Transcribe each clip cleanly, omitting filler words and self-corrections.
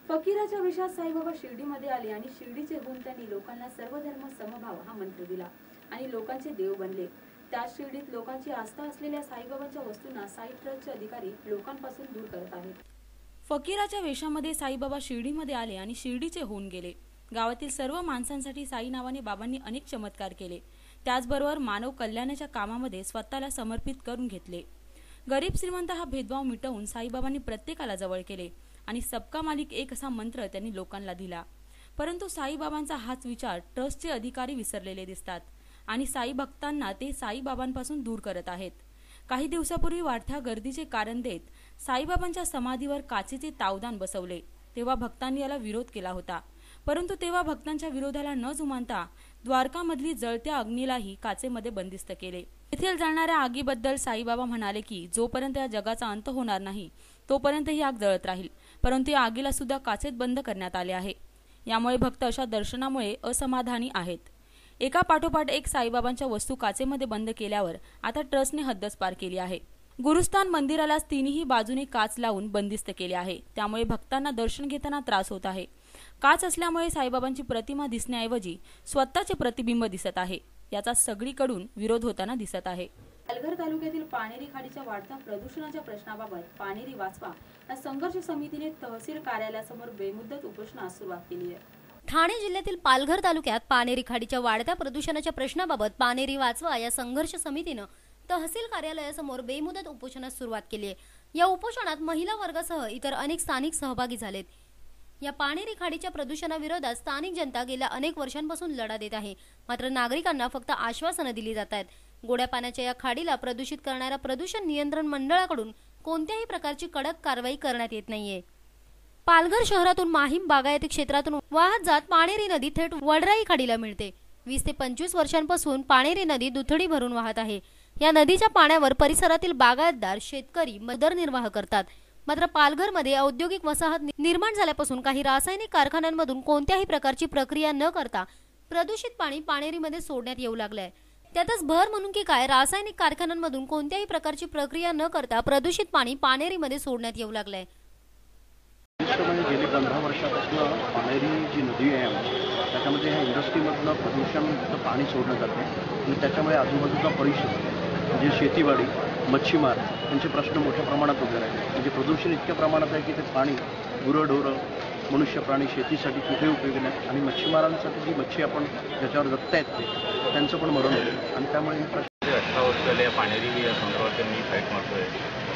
फकीराच्या वेशात साईबाबा शिर्डीमध्ये आले आणि शिर्डीचे होऊन त्यांनी लोकांना सर्वधर्म समभाव हा मंत्र दिला आणि लोकांचे देव बनले। त्याच शिर्डीत लोकांची आस्था असलेल्या साईबाबांच्या वस्तूंना साई ट्रस्टचे अधिकारी लोकांपासून दूर करत आहेत। फकीराच्या वेशामध्ये साईबाबा शिर्डीमध्ये आले आणि शिर्डीचे होऊन गेले। गावातील सर्व माणसांसाठी साई नावाने बाबांनी अनेक चमत्कार केले। त्याचबरोबर मानव कल्याणाच्या कामामध्ये स्वतःला समर्पित करून घेतले। गरीब श्रीमंत हा भेदभाव मिटवून साईबाबांनी प्रत्येकाला जवळ केले आणि सबका मालिक एक असा मंत्र त्यांनी लोकांना दिला। परंतु साईबाबांचा हाच विचार ट्रस्टचे अधिकारी विसरलेले दिसतात आणि साई भक्तांना ते साईबाबांपासून दूर करत आहेत। काही दिवसापूर्वी वाढत्या गर्दीचे कारण देत साईबाबांच्या समाधीवर काचेचे तावदान बसवले, तेव्हा भक्तांनी याला विरोध केला होता। परंतु तेव्हा भक्तांच्या विरोधाला न जुमानता द्वारकामधली जळत्या अग्नीलाही काचेमध्ये बंदिस्त केले। येथील जळणाऱ्या आगीबद्दल साईबाबा म्हणाले की जोपर्यंत या जगाचा अंत होणार नाही तोपर्यंत ही आग जळत राहील, परंतु या आगीला सुद्धा काचेत बंद करण्यात आले आहे। यामुळे भक्त अशा दर्शनामुळे असमाधानी आहेत। एका पाठोपाठ एक साईबाबांच्या वस्तू काचेमध्ये बंद केल्यावर आता ट्रस्टने हद्दच पार केली आहे। गुरुस्थान मंदिराला तिन्ही बाजूने काच लावून बंदिस्त केले आहे, त्यामुळे भक्तांना दर्शन घेताना त्रास होत आहे। काच असल्यामुळे साईबाबांची प्रतिमा दिसण्याऐवजी स्वतःचे प्रतिबिंब दिसत आहे। याचा सगळीकडून विरोध होताना दिसत आहे। पालघर तालुक्यातील पानेरी खाडीच्या वाढत्या प्रदूषणाच्या प्रश्नाबाबत पानेरी वाचवा या संघर्ष समितीने तहसील कार्यालयासमोर बेमुदत उपोषणास सुरुवात केली आहे। ठाणे जिल्ह्यातील पालघर तालुक्यात पानेरी खाडीच्या वाढत्या प्रदूषणाच्या प्रश्नाबाबत पानेरी वाचवा या संघर्ष समितीने तहसील कार्यालयासमोर बेमुदत उपोषणास सुरुवात केली आहे। या उपोषणात महिला वर्गासह इतर अनेक स्थानिक सहभागी झालेत। या पानेरी खाडीच्या प्रदूषणाविरोधात स्थानिक जनता गेल्या अनेक वर्षांपासून लढा देत आहे, मात्र नागरिकांना फक्त आश्वासनं दिली जात आहेत। गोड्या पाण्याच्या या खाडीला प्रदूषित करणाऱ्या प्रदूषण नियंत्रण मंडळाकडून कोणत्याही प्रकारची कडक कारवाई करण्यात येत नाहीये। पालघर शहरातून माहीम बागायती क्षेत्रातून वाहत जात पानेरी नदी थेट वडराई खाडीला मिळते। 20 ते 25 वर्षांपासून पानेरी नदी दुथडी भरून वाहत आहे। या नदीच्या पाण्यावर परिसरातील बागायतदार शेतकरी उदरनिर्वाह करतात। मात्र पालघरमध्ये औद्योगिक वसाहत निर्माण झाल्यापासून काही रासायनिक कारखान्यांमधून कोणत्याही प्रकारची प्रक्रिया न करता प्रदूषित पाणी पानेरीमध्ये सोडण्यात येऊ लागले। त्यातच भर म्हणून की काय रासायनिक कारखान्यांमधून कोणत्याही प्रकारची प्रक्रिया न करता प्रदूषित पाणी पानेरीमध्ये सोडण्यात येऊ लागले। गेली 15 वर्षापासून पानेरी जी नदी आहे त्याच्यामध्ये ह्या इंडस्ट्रीमधलं प्रदूषणयुक्त पाणी सोडलं जाते आणि त्याच्यामुळे आजूबाजूचा परिसर म्हणजे शेतीवाडी मच्छीमार यांचे प्रश्न मोठ्या प्रमाणात उभे राहिले। म्हणजे प्रदूषण इतक्या प्रमाणात आहे की ते पाणी गुरंढोरं मनुष्य प्राणी शेतीसाठी कुठे उपयोगी नाही आणि मच्छीमारांसाठी जी मच्छी आपण ज्याच्यावर जगता येते त्यांचं पण मरण होतं आणि त्यामुळे 18 वर्ष झाले या पानेरी या संदर्भात मी फाईट मारतोय।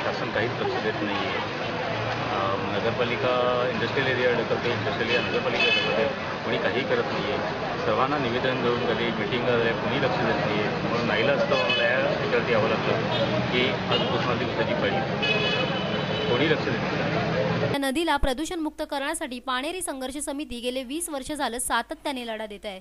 शासन काहीच लक्ष देत नाही आहे। नगरपालिका इंडस्ट्रियल एरिया ढकलते, इंडस्ट्रियल एरिया नगरपालिकेमध्ये कोणी काही करत नाही आहे। सर्वांना निवेदन देऊन कधी मिटिंग झाल्या कोणी लक्ष देत नाही आहे। म्हणून नाईलाज मला या याच्यावरती यावं लागतं की आज उपोषणा दिवसाची पहिली कोणी लक्ष देत नाही। या नदीला प्रदूषण मुक्त करण्यासाठी पानेरी संघर्ष समिती गेले 20 वर्ष झालं सातत्याने लढा देत आहे।